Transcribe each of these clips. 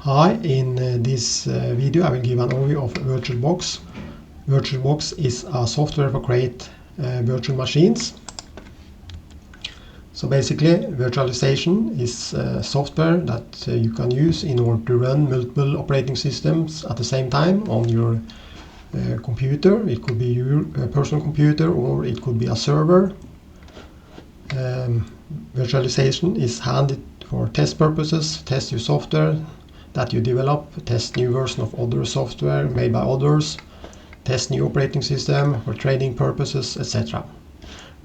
Hi, in this video I will give an overview of VirtualBox. VirtualBox is a software for create virtual machines. So basically virtualization is software that you can use in order to run multiple operating systems at the same time on your computer. It could be your personal computer or it could be a server. Virtualization is handy for test purposes, test your software that you develop, test new version of other software made by others, test new operating system for training purposes, etc.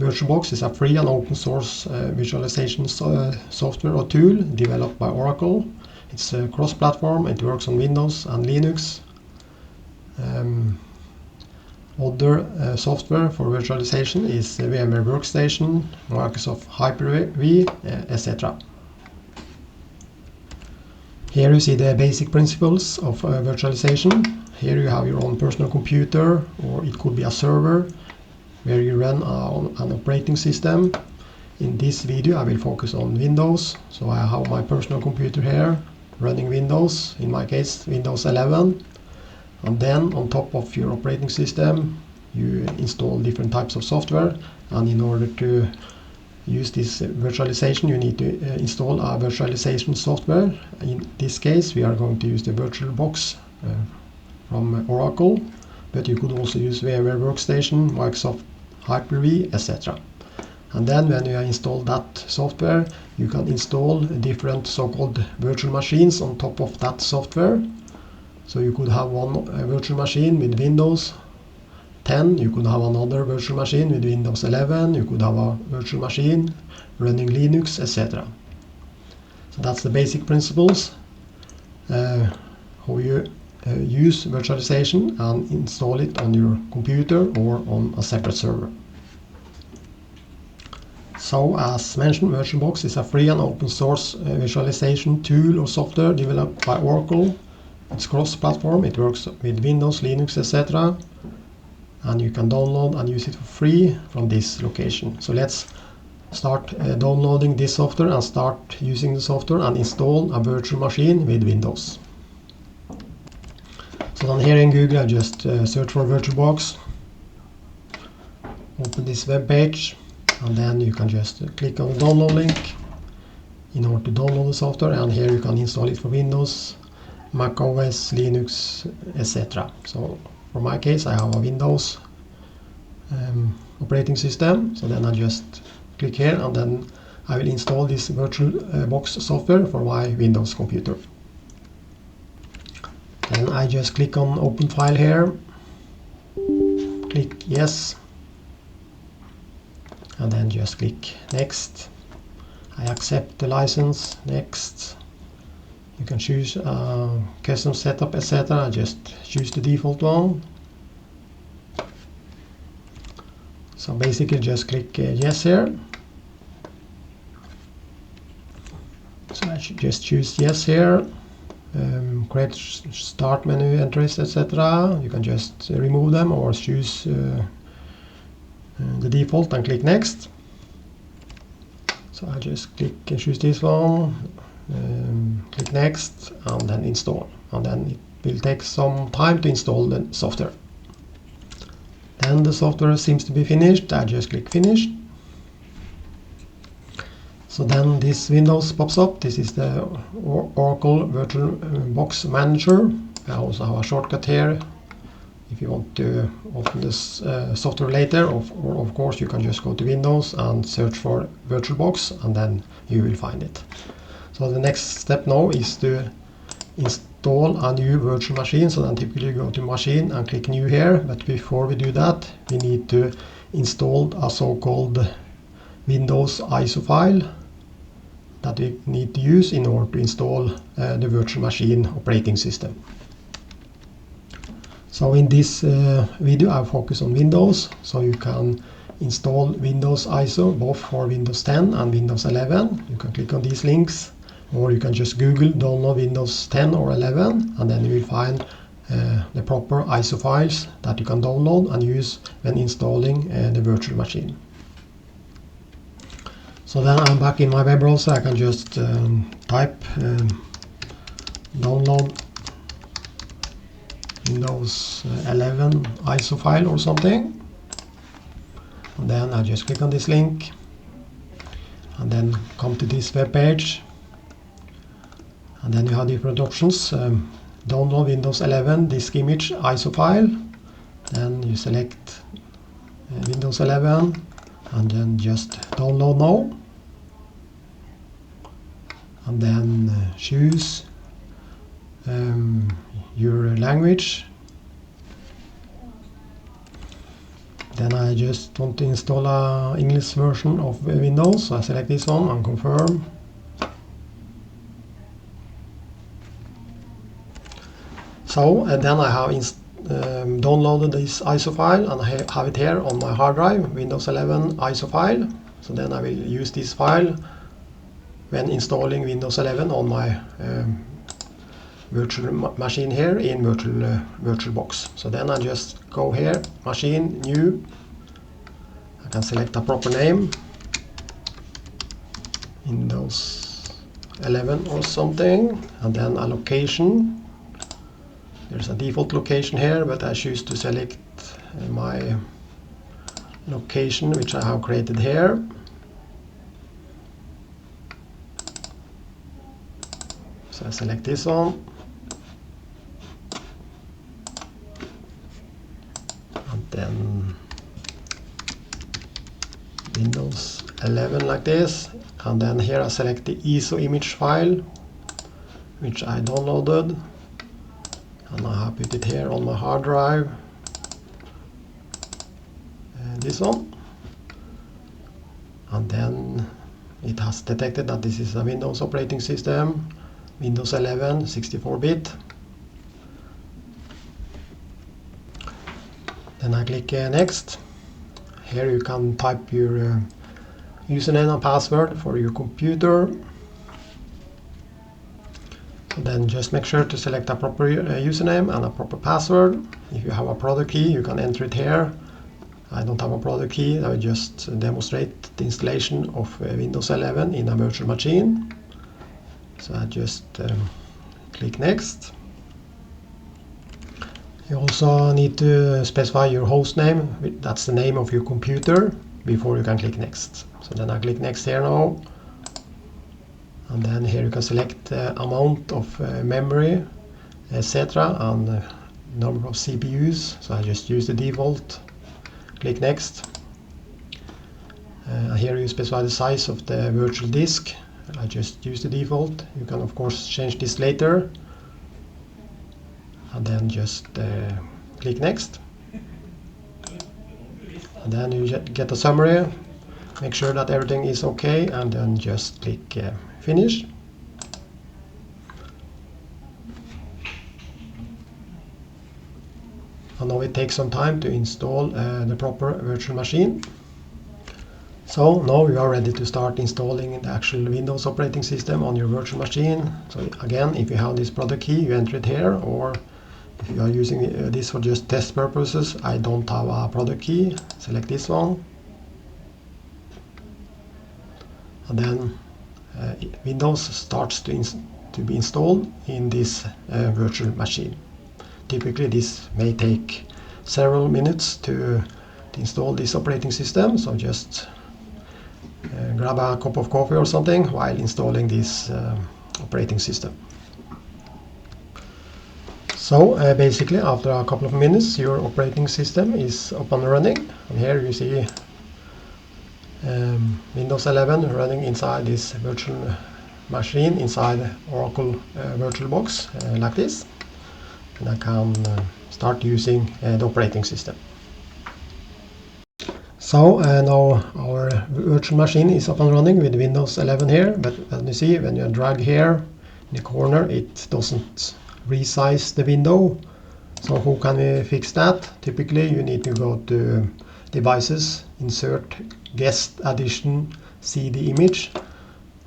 VirtualBox is a free and open source visualization software or tool developed by Oracle. It's cross-platform, it works on Windows and Linux. Other software for virtualization is VMware Workstation, Microsoft Hyper-V, etc. Here you see the basic principles of virtualization. Here you have your own personal computer, or it could be a server where you run an operating system. In this video I will focus on Windows. So I have my personal computer here running Windows, in my case Windows 11. And then on top of your operating system you install different types of software, and in order to use this virtualization you need to install a virtualization software. In this case we are going to use the VirtualBox from Oracle, but you could also use VMware Workstation, Microsoft Hyper-V, etc. And then when you install that software you can install different so-called virtual machines on top of that software. So you could have one virtual machine with Windows 10, you could have another virtual machine with Windows 11, you could have a virtual machine running Linux, etc. So that's the basic principles, how you use virtualization and install it on your computer or on a separate server. So as mentioned, VirtualBox is a free and open source visualization tool or software developed by Oracle. It's cross-platform, it works with Windows, Linux, etc. And you can download and use it for free from this location. So let's start downloading this software and start using the software and install a virtual machine with Windows. So then here in Google I just search for VirtualBox, open this web page, and then you can just click on the download link in order to download the software, and here you can install it for Windows, Mac OS, Linux, etc. So for my case I have a Windows operating system, so then I just click here and then I will install this VirtualBox software for my Windows computer. Then I just click on open file here, click yes, and then just click next. I accept the license, next. You can choose custom setup, etc. Just choose the default one. So basically just click yes here. So I should just choose yes here. Create start menu entries, etc. You can just remove them or choose the default and click next. So I just choose this one. Click next and then install, and then it will take some time to install the software. Then the software seems to be finished. I just click finish. So then this Windows pops up. This is the Oracle VirtualBox Manager. I also have a shortcut here if you want to open this software later, or of course you can just go to Windows and search for VirtualBox and then you will find it. So the next step now is to install a new virtual machine. So then typically you go to machine and click new here, but before we do that we need to install a so-called Windows ISO file that we need to use in order to install the virtual machine operating system. So in this video I focus on Windows, so you can install Windows ISO both for Windows 10 and Windows 11. You can click on these links, or you can just Google download Windows 10 or 11, and then you will find the proper ISO files that you can download and use when installing the virtual machine. So then I'm back in my web browser. I can just type download Windows 11 ISO file or something, and then I just click on this link and then come to this web page, and then you have different options. Download Windows 11 disk image ISO file, then you select Windows 11 and then just download now, and then choose your language. Then I just want to install a English version of Windows, so I select this one and confirm. So then I have downloaded this ISO file, and I have it here on my hard drive, Windows 11 ISO file. So then I will use this file when installing Windows 11 on my virtual machine here in VirtualBox. So then I just go here, machine, new. I can select a proper name, Windows 11 or something, and then a location. There's a default location here, but I choose to select my location which I have created here. So I select this one. And then Windows 11 like this. And then here I select the ISO image file which I downloaded. And I have put it here on my hard drive, this one, and then it has detected that this is a Windows operating system, Windows 11 64-bit. Then I click next. Here you can type your username and password for your computer. Then just make sure to select a proper username and a proper password. If you have a product key, you can enter it here. I don't have a product key. I will just demonstrate the installation of Windows 11 in a virtual machine. So I just click next. You also need to specify your host name. That's the name of your computer before you can click next. So then I click next here now. And then here you can select the amount of memory, etc. and number of CPUs. So I just use the default. Click next. Here you specify the size of the virtual disk. I just use the default. You can of course change this later. And then just click next. And then you get a summary. Make sure that everything is okay, and then just click finish. And now it takes some time to install the proper virtual machine. So now you are ready to start installing the actual Windows operating system on your virtual machine. So again, if you have this product key, you enter it here, or if you are using this for just test purposes, I don't have a product key, select this one. And then Windows starts to be installed in this virtual machine. Typically this may take several minutes to install this operating system, so just grab a cup of coffee or something while installing this operating system. So basically after a couple of minutes your operating system is up and running, and here you see Windows 11 running inside this virtual machine inside Oracle VirtualBox like this, and I can start using the operating system. So now our virtual machine is up and running with Windows 11 here, but as you see, when you drag here in the corner, it doesn't resize the window. So how can we fix that? Typically you need to go to Devices, Insert, Guest Addition, CD Image.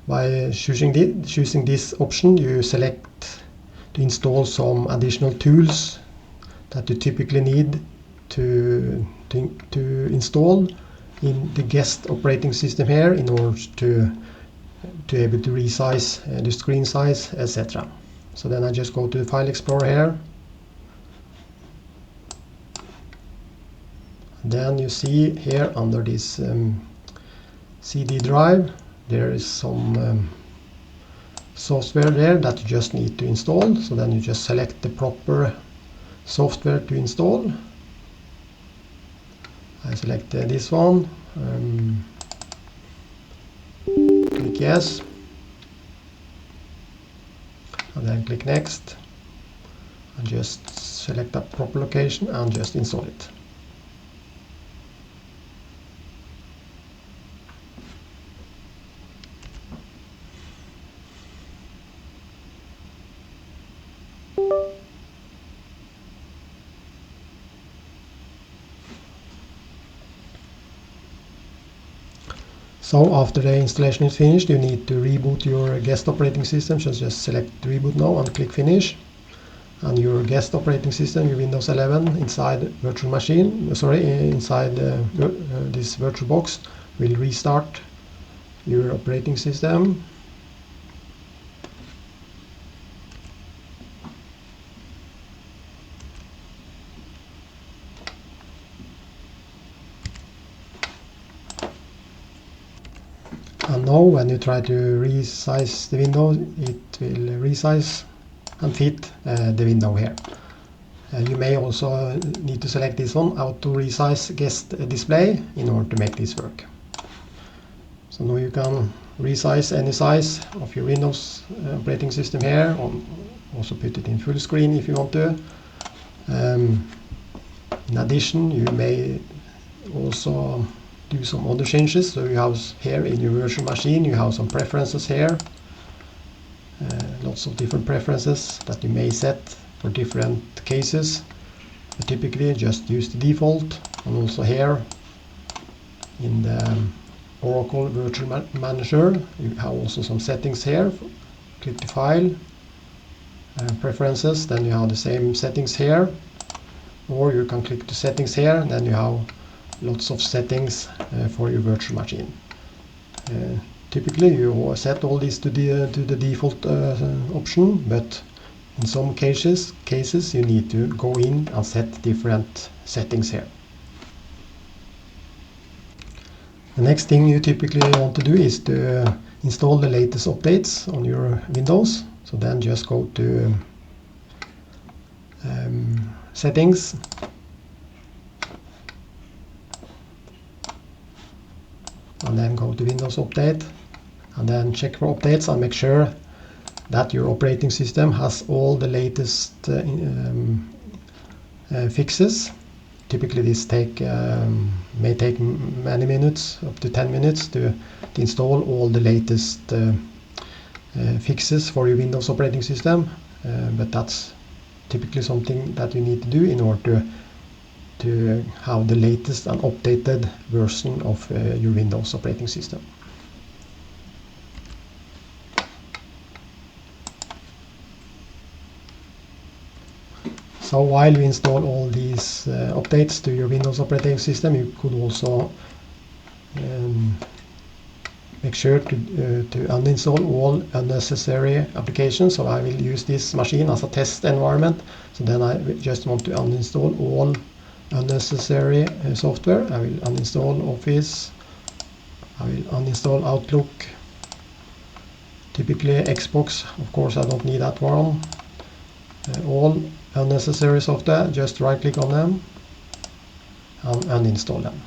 By choosing this option, you select to install some additional tools that you typically need to install in the guest operating system here in order to be able to resize the screen size, etc. So then I just go to the File Explorer here. Then you see here under this CD drive, there is some software there that you just need to install. So then you just select the proper software to install. I select this one, click yes, and then click next, and just select a proper location and just install it. So after the installation is finished, you need to reboot your guest operating system. So just select reboot now and click finish. And your guest operating system, your Windows 11 inside virtual machine, inside this VirtualBox will restart your operating system. And now when you try to resize the window, it will resize and fit the window here. You may also need to select this one, Auto Resize Guest Display, in order to make this work. So now you can resize any size of your Windows operating system here, or also put it in full screen if you want to. In addition, you may also do some other changes. So you have here in your virtual machine, you have some preferences here. Lots of different preferences that you may set for different cases. But typically just use the default. And also here in the Oracle Virtual Manager, you have also some settings here. Click the File, Preferences, then you have the same settings here. Or you can click the settings here, and then you have lots of settings for your virtual machine. Typically you set all these to the default option, but in some cases you need to go in and set different settings here. The next thing you typically want to do is to install the latest updates on your Windows. So then just go to Settings, and then go to Windows Update, and then check for updates and make sure that your operating system has all the latest fixes. Typically this may take many minutes, up to 10 minutes, to install all the latest fixes for your Windows operating system, but that's typically something that you need to do in order to have the latest and updated version of your Windows operating system. So while you install all these updates to your Windows operating system, you could also make sure to uninstall all unnecessary applications. So I will use this machine as a test environment. So then I just want to uninstall all unnecessary software. I will uninstall Office, I will uninstall Outlook, typically Xbox, of course I don't need that one. All unnecessary software, just right click on them and uninstall them.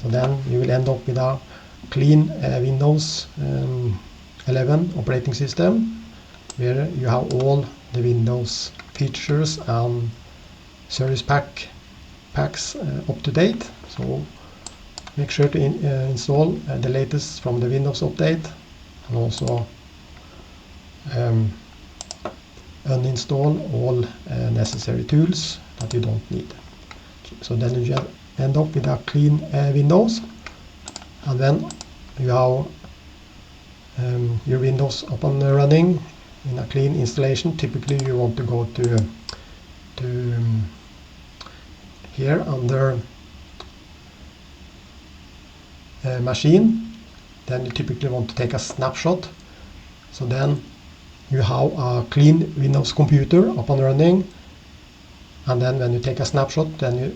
So then you will end up with a clean Windows 11 operating system, where you have all the Windows features and service packs up to date. So make sure to install the latest from the Windows update, and also uninstall all necessary tools that you don't need. So then you just end up with a clean Windows, and then you have your Windows up and running in a clean installation. Typically you want to go to here under machine, then you typically want to take a snapshot. So then you have a clean Windows computer up and running, and then when you take a snapshot, then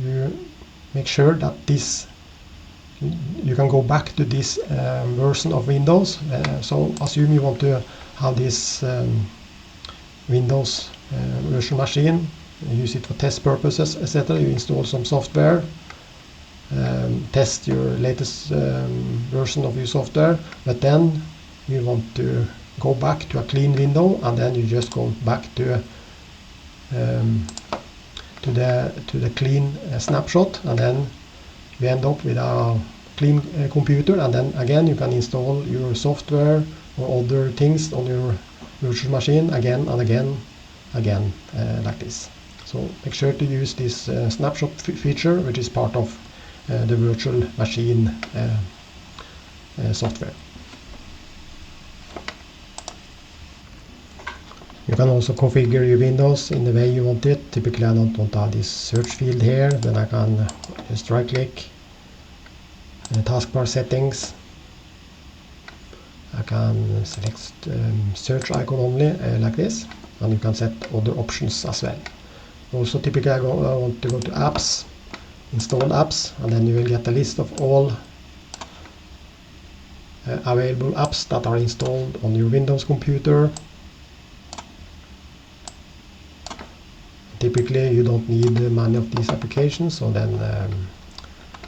you make sure that you can go back to this version of Windows. So assume you want to have this Windows virtual machine, use it for test purposes, etc. You install some software, test your latest version of your software, but then you want to go back to a clean window, and then you just go back to the clean snapshot, and then you end up with a clean computer, and then again you can install your software or other things on your virtual machine again and again like this. So make sure to use this snapshot feature, which is part of the virtual machine software. You can also configure your windows in the way you want it. Typically I don't want to have this search field here. Then I can just right click, taskbar settings. I can select search icon only like this, and you can set other options as well. Also typically I want to go to apps, install apps, and then you will get a list of all available apps that are installed on your Windows computer. Typically you don't need many of these applications, so then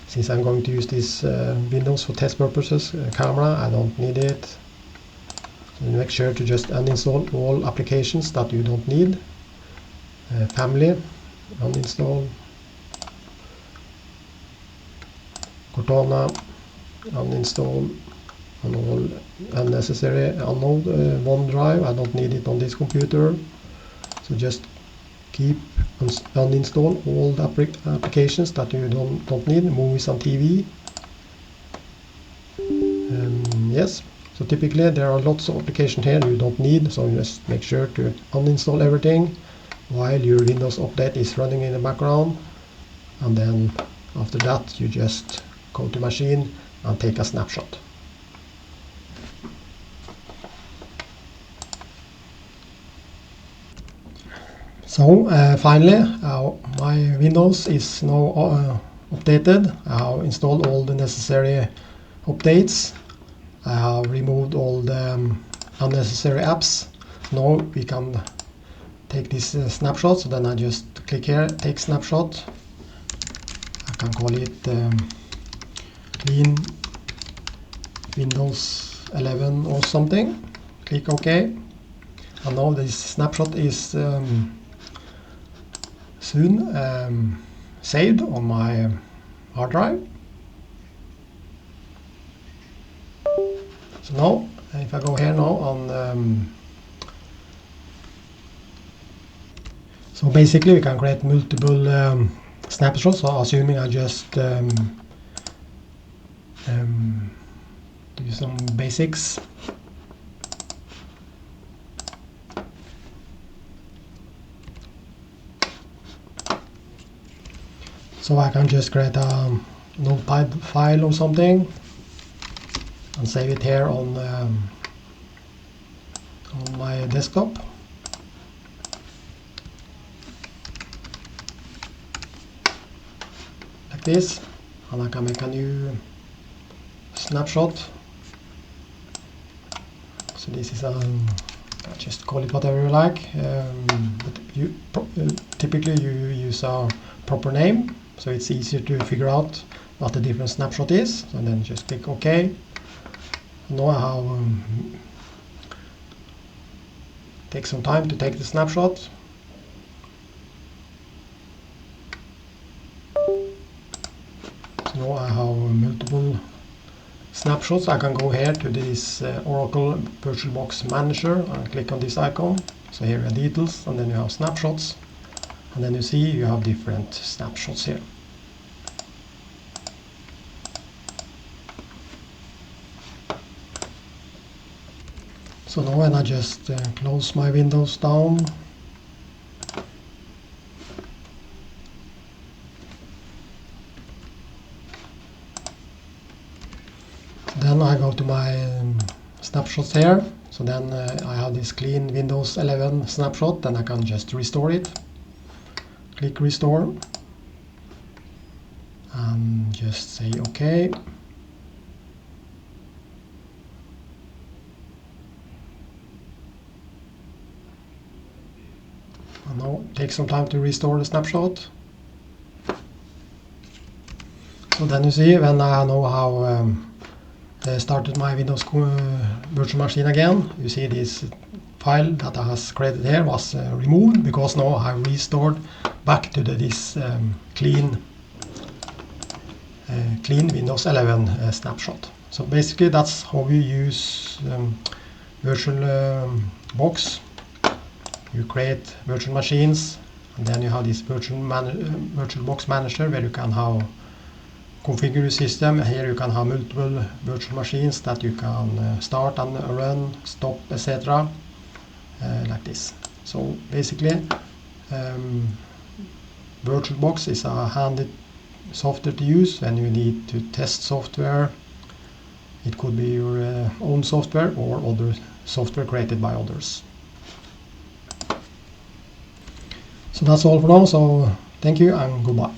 since I'm going to use this Windows for test purposes, camera, I don't need it. So make sure to just uninstall all applications that you don't need. Family, uninstall. Cortana, uninstall. And all unnecessary unknown OneDrive, I don't need it on this computer. So just keep uninstall all the applications that you don't need, movies and TV. Yes, so typically there are lots of applications here you don't need, so just make sure to uninstall everything while your Windows update is running in the background, and then after that you just go to machine and take a snapshot. So finally my Windows is now updated. I have installed all the necessary updates. I have removed all the unnecessary apps. Now we can take this snapshot. So then I just click here, take snapshot. I can call it clean Windows 11 or something. Click OK. And now this snapshot is soon saved on my hard drive. So now, if I go here now on, so basically we can create multiple snapshots. So assuming I just do some basics. So I can just create a notepad file or something and save it here on my desktop. Like this, and I can make a new snapshot. So this is just call it whatever you like, but you typically you use a proper name, so it's easier to figure out what the different snapshot is. So then just click OK. Now I have take some time to take the snapshot. So now I have multiple snapshots. I can go here to this Oracle VirtualBox Manager and click on this icon. So here are details, and then you have snapshots, and then you see you have different snapshots here. So now when I just close my windows down, then I go to my snapshots here. So then I have this clean Windows 11 snapshot, and I can just restore it. Click restore and just say OK. And now it takes some time to restore the snapshot. So then you see, when I know how started my Windows virtual machine again, you see this file that I has created here was removed, because now I have restored back to this clean Windows 11 snapshot. So basically that's how we use VirtualBox. You create virtual machines, and then you have this VirtualBox manager where you can have configure your system. Here you can have multiple virtual machines that you can start and run, stop, etc. Like this. So basically VirtualBox is a handy software to use when you need to test software. It could be your own software or other software created by others. So that's all for now, so thank you and goodbye.